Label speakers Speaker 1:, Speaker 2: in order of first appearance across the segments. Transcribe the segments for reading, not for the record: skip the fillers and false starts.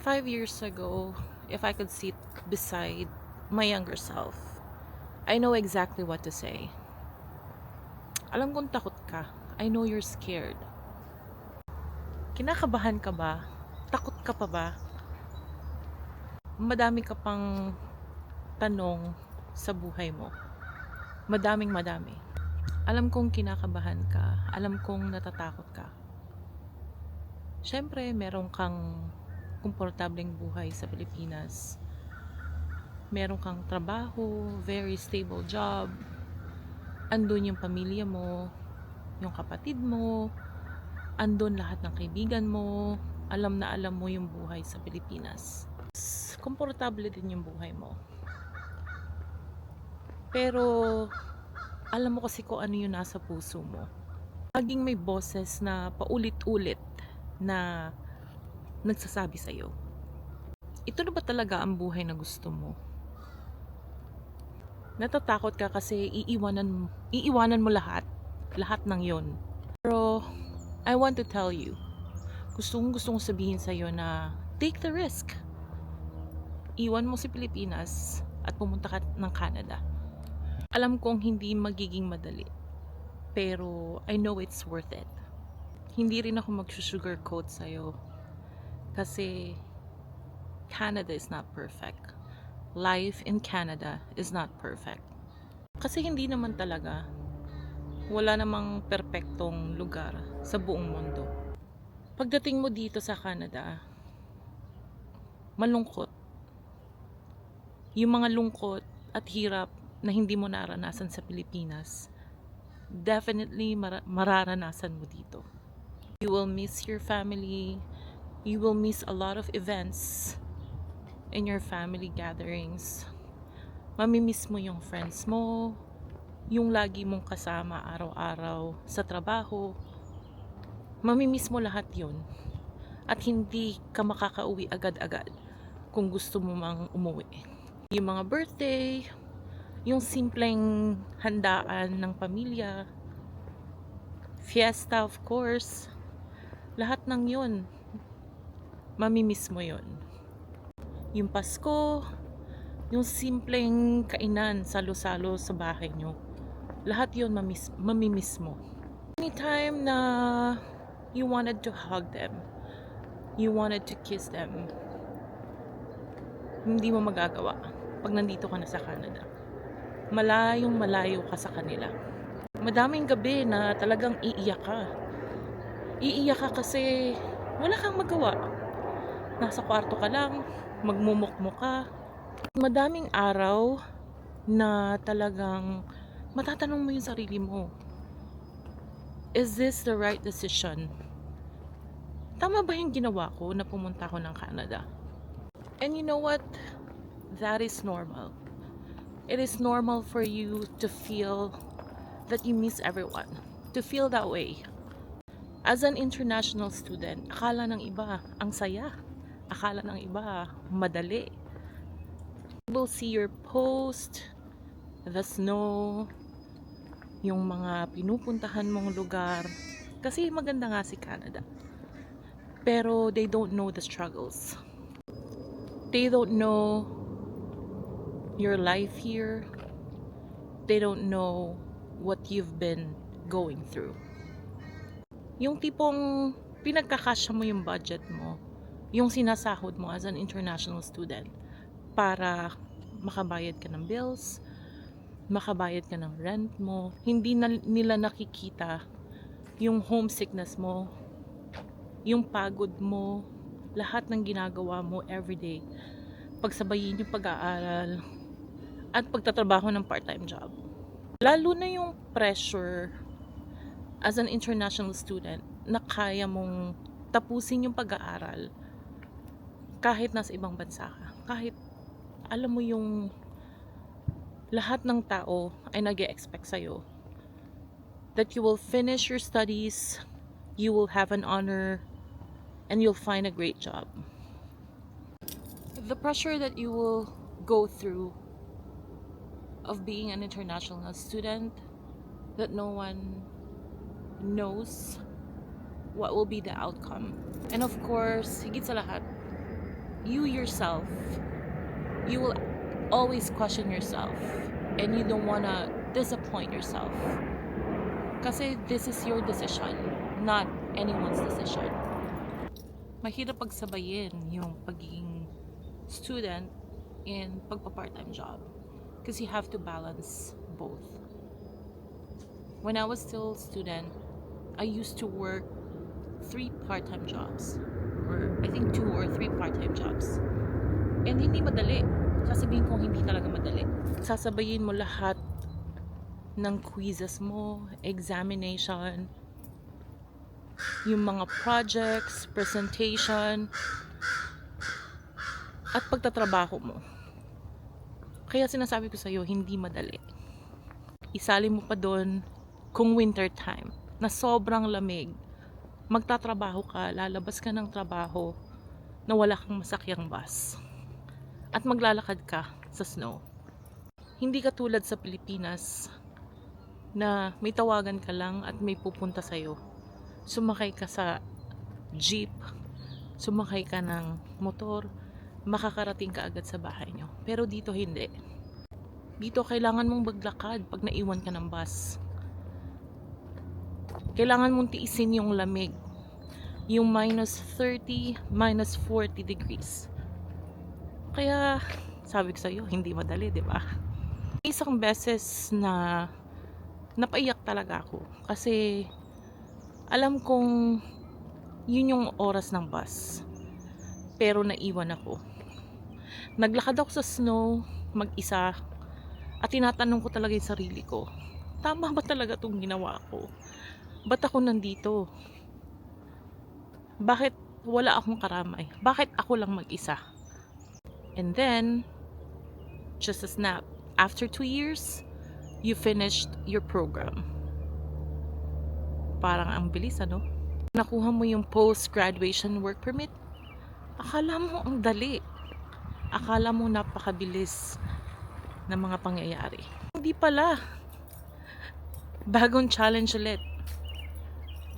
Speaker 1: 5 years ago, if I could sit beside my younger self, I know exactly what to say. Alam kong takot ka. I know you're scared. Kinakabahan ka ba? Takot ka pa ba? Madami ka pang tanong sa buhay mo. Madami. Alam kong kinakabahan ka. Alam kong natatakot ka. Siyempre, meron kang komportableng buhay sa Pilipinas. Meron kang trabaho, very stable job. Andun yung pamilya mo, yung kapatid mo, andun lahat ng kaibigan mo. Alam na alam mo yung buhay sa Pilipinas. Komportable din yung buhay mo. Pero alam mo kasi kung ano yung nasa puso mo. Laging may boses na paulit-ulit na nagsasabi sa'yo, ito na ba talaga ang buhay na gusto mo? Natatakot ka kasi iiwanan mo lahat ng yon. Pero I want to tell you, gustong sabihin sa'yo na take the risk. Iwan mo si Pilipinas at pumunta ka ng Canada. Alam kong hindi magiging madali, pero I know it's worth it. Hindi rin ako mag-sugarcoat sa'yo kasi Canada is not perfect. Life in Canada is not perfect. Kasi hindi naman talaga. Wala namang perpektong lugar sa buong mundo. Pagdating mo dito sa Canada, malungkot. Yung mga lungkot at hirap na hindi mo naranasan sa Pilipinas, definitely mararanasan mo dito. You will miss your family. You will miss a lot of events in your family gatherings. Mamimiss mo yung friends mo, yung lagi mong kasama araw-araw sa trabaho. Mamimiss mo lahat yun. At hindi ka makakauwi agad-agad kung gusto mo mang umuwi. Yung mga birthday, yung simpleng handaan ng pamilya, fiesta of course, lahat ng yun, mamimiss mo yun. Yung Pasko, yung simpleng kainan, salo-salo sa bahay nyo, lahat yun mamimiss mo. Anytime na you wanted to hug them, you wanted to kiss them, hindi mo magagawa pag nandito ka na sa Canada. Malayong malayo ka sa kanila. Madaming gabi na talagang iiyak ka. Iiyak ka kasi wala kang magawa. Nasa kwarto ka lang, magmumukmuk ka. Madaming araw na talagang matatanong mo yung sarili mo, is this the right decision? Tama ba yung ginawa ko na pumunta ako ng Canada? And you know what? That is normal. It is normal for you to feel that you miss everyone. To feel that way. As an international student, akala ng iba ang saya. Akala ng iba madali. You will see your post, the snow, yung mga pinupuntahan mong lugar. Kasi maganda nga si Canada. Pero they don't know the struggles. They don't know your life here. They don't know what you've been going through. Yung tipong pinagkakasya mo yung budget mo, yung sinasahod mo as an international student para makabayad ka ng bills, makabayad ka ng rent mo. Hindi nila nakikita yung homesickness mo, yung pagod mo, lahat ng ginagawa mo everyday. Pagsabayin yung pag-aaral at pagtatrabaho ng part-time job. Lalo na yung pressure as an international student na kaya mong tapusin yung pag-aaral kahit nasa ibang bansa ka. Kahit alam mo yung lahat ng tao ay nag-e-expect sa'yo that you will finish your studies, you will have an honor, and you'll find a great job. The pressure that you will go through of being an international student, that no one knows what will be the outcome. And of course, higit sa lahat, you yourself, you will always question yourself, and you don't wanna disappoint yourself. Kasi this is your decision, not anyone's decision. Mahirap pagsabayin yung pagiging student and pagpa-part-time job. Because you have to balance both. When I was still student, I used to work 3 part-time jobs. Or I think 2 or 3 part-time jobs. And hindi madali. Sasabihin ko hindi talaga madali. Sasabayin mo lahat ng quizzes mo, examination, yung mga projects, presentation, at pagtatrabaho mo. Kaya sinasabi ko sa'yo, hindi madali. Isali mo pa doon kung winter time, na sobrang lamig. Magtatrabaho ka, lalabas ka ng trabaho na wala kang masakyang bus. At maglalakad ka sa snow. Hindi katulad sa Pilipinas na may tawagan ka lang at may pupunta sa'yo. Sumakay ka sa jeep, sumakay ka ng motor, makakarating ka agad sa bahay nyo. Pero dito hindi. Dito kailangan mong maglakad pag naiwan ka ng bus. Kailangan mong tiisin yung lamig. Yung minus 30, minus 40 degrees. Kaya, sabi ko sa'yo, hindi madali, di ba? Isang beses na napaiyak talaga ako. Kasi, alam kong yun yung oras ng bus. Pero naiwan ako. Naglakad ako sa snow, mag-isa. At tinatanong ko talaga yung sarili ko. Tama ba talaga itong ginawa ko? Ba't ako nandito? Bakit wala akong karamay? Bakit ako lang mag-isa? And then, just a snap. After 2 years, you finished your program. Parang ang bilis, ano? Nakuha mo yung post-graduation work permit. Akala mo ang dali. Akala mo napakabilis ng mga pangyayari. Hindi pala. Bagong challenge ulit.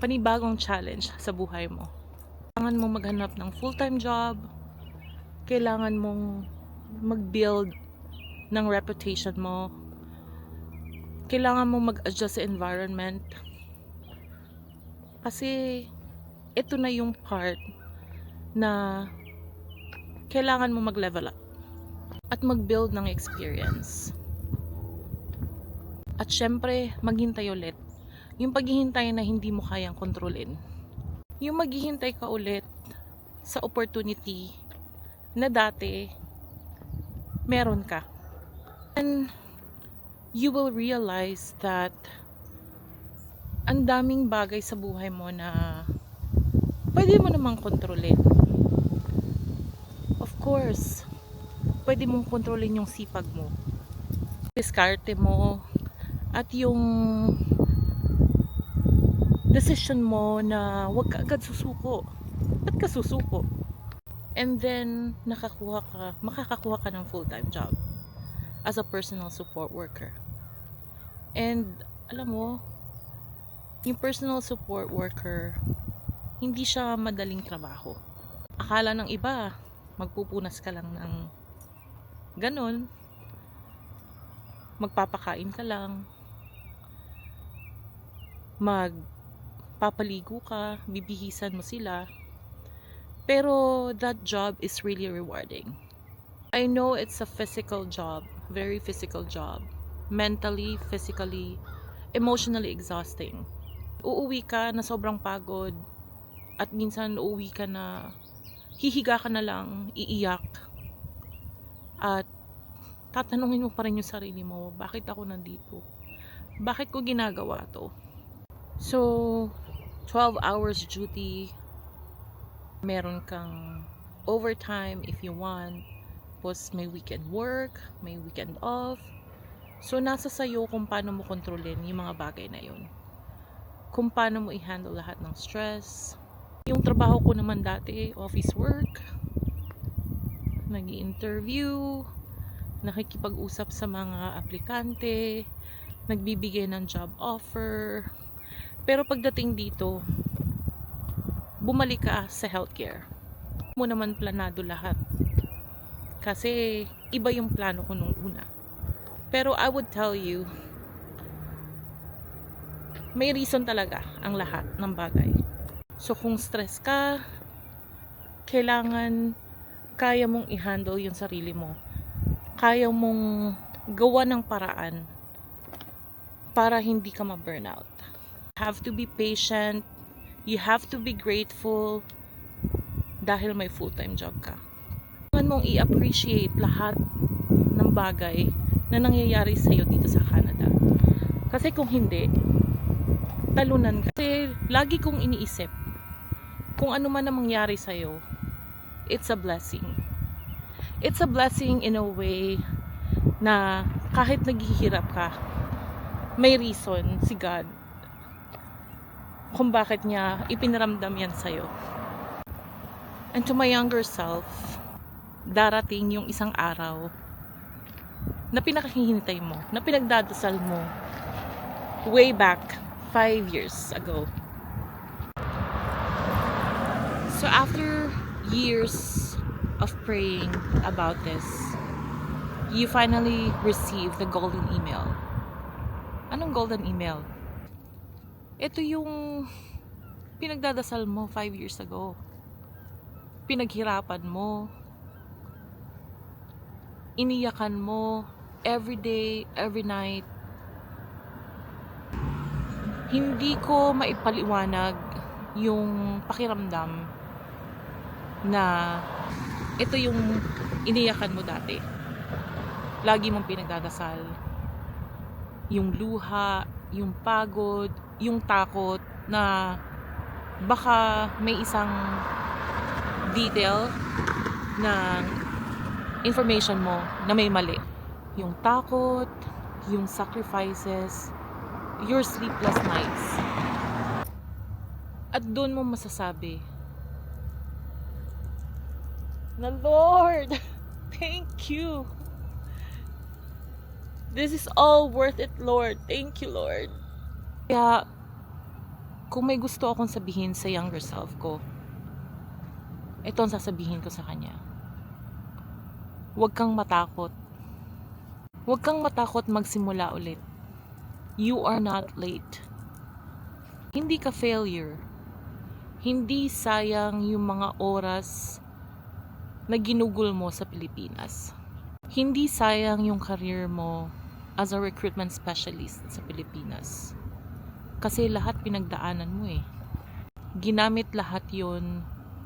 Speaker 1: Panibagong challenge sa buhay mo. Kailangan mo maghanap ng full-time job. Kailangan mong mag-build ng reputation mo. Kailangan mong mag-adjust sa environment. Kasi ito na yung part na kailangan mo mag-level up at mag-build ng experience. At syempre, maghintay ulit. Yung paghihintay na hindi mo kayang kontrolin. Yung maghihintay ka ulit sa opportunity na dati meron ka. And you will realize that ang daming bagay sa buhay mo na pwede mo namang kontrolin. Of course, pwede mong kontrolin yung sipag mo, diskarte mo, at yung decision mo na wag ka agad susuko. Ba't ka susuko? And then, makakakuha ka ng full-time job as a personal support worker. And, alam mo, yung personal support worker, hindi siya madaling trabaho. Akala ng iba, magpupunas ka lang ng ganon, magpapakain ka lang, magpapaligo ka, bibihisan mo sila. Pero that job is really rewarding. I know it's a physical job, very physical job. Mentally, physically, emotionally exhausting. Uuwi ka na sobrang pagod at minsan uuwi ka na hihiga ka na lang, iiyak. At tatanungin mo pa rin yung sarili mo, bakit ako nandito? Bakit ko ginagawa to? So, 12 hours duty, meron kang overtime if you want, tapos may weekend work, may weekend off. So, nasa sayo kung paano mo kontrolin yung mga bagay na yun. Kung paano mo i-handle lahat ng stress. Yung trabaho ko naman dati, office work, nag-i-interview, nakikipag-usap sa mga aplikante, nagbibigay ng job offer. Pero pagdating dito, bumalik ka sa healthcare. mo naman planado lahat. Kasi iba yung plano ko nung una. Pero I would tell you, may reason talaga ang lahat ng bagay. So kung stress ka, kailangan kaya mong i-handle yung sarili mo. Kaya mong gawa ng paraan para hindi ka ma-burnout. You have to be patient. You have to be grateful dahil may full-time job ka. Kailangan mong i-appreciate lahat ng bagay na nangyayari sa'yo dito sa Canada. Kasi kung hindi, talunan ka. Kasi lagi kong iniisip, kung ano man ang mangyari sa'yo, it's a blessing. It's a blessing in a way na kahit naghihirap ka, may reason si God kung bakit niya ipinaramdam yan sa'yo. And to my younger self, darating yung isang araw na pinakahihintay mo, na pinagdadasal mo way back 5 years ago. So after years of praying about this, you finally receive the golden email. Anong golden email? Ito yung pinagdadasal mo 5 years ago. Pinaghirapan mo. Iniyakan mo every day, every night. Hindi ko maipaliwanag yung pakiramdam na ito yung iniyakan mo dati. Lagi mong pinagdadasal. Yung luha, yung pagod, yung takot na baka may isang detail ng information mo na may mali. Yung takot, yung sacrifices, your sleepless nights. At doon mo masasabi na, Lord, thank you. This is all worth it, Lord. Thank you, Lord. Kaya, kung may gusto akong sabihin sa younger self ko, ito ang sasabihin ko sa kanya. Huwag kang matakot. Huwag kang matakot magsimula ulit. You are not late. Hindi ka failure. Hindi sayang yung mga oras na ginugol mo sa Pilipinas. Hindi sayang yung career mo as a recruitment specialist sa Pilipinas. Kasi lahat pinagdaanan mo eh. Ginamit lahat yon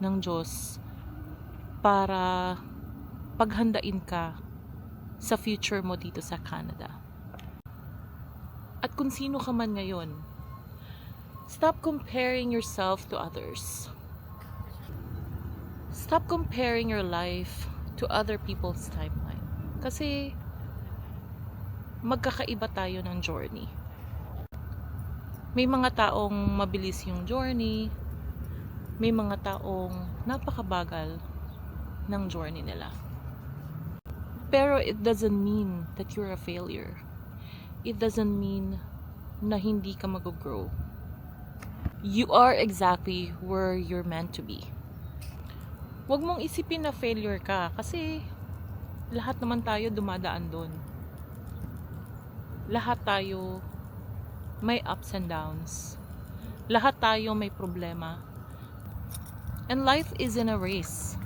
Speaker 1: ng Diyos para paghandain ka sa future mo dito sa Canada. At kung sino ka man ngayon, stop comparing yourself to others. Stop comparing your life to other people's timeline. Kasi magkakaiba tayo ng journey. May mga taong mabilis yung journey, may mga taong napakabagal ng journey nila. Pero it doesn't mean that you're a failure. It doesn't mean na hindi ka mag-grow. You are exactly where you're meant to be. Huwag mong isipin na failure ka kasi lahat naman tayo dumadaan doon. Lahat tayo may ups and downs. Lahat tayo may problema. And life isn't a race.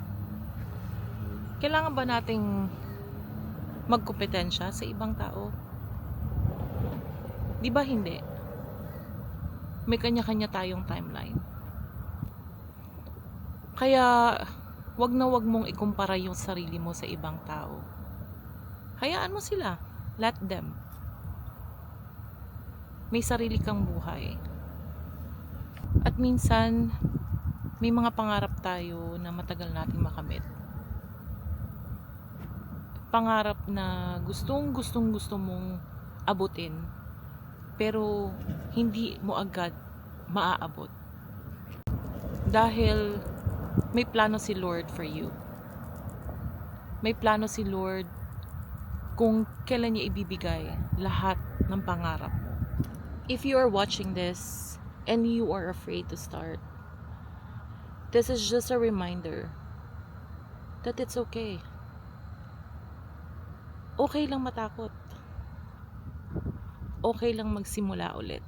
Speaker 1: Kailangan ba nating magkompetensya sa ibang tao? Di ba hindi? May kanya-kanya tayong timeline. Kaya, wag na wag mong ikumpara yung sarili mo sa ibang tao. Hayaan mo sila. Let them. May sarili kang buhay. At minsan, may mga pangarap tayo na matagal nating makamit. Pangarap na gusto mong abutin, pero hindi mo agad maaabot. Dahil may plano si Lord for you. May plano si Lord kung kailan niya ibibigay lahat ng pangarap mo. If you are watching this and you are afraid to start, this is just a reminder that it's okay. Okay lang matakot. Okay lang magsimula ulit.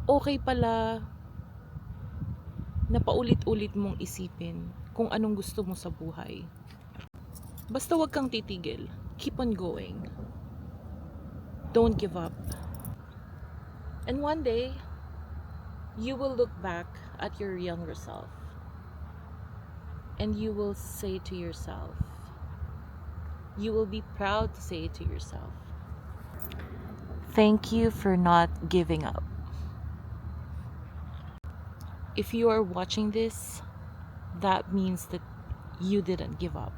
Speaker 1: Okay pala na paulit-ulit mong isipin kung anong gusto mo sa buhay. Basta wag kang titigil. Keep on going. Don't give up. And one day, you will look back at your younger self and you will say to yourself, you will be proud to say to yourself, thank you for not giving up. If you are watching this, that means that you didn't give up.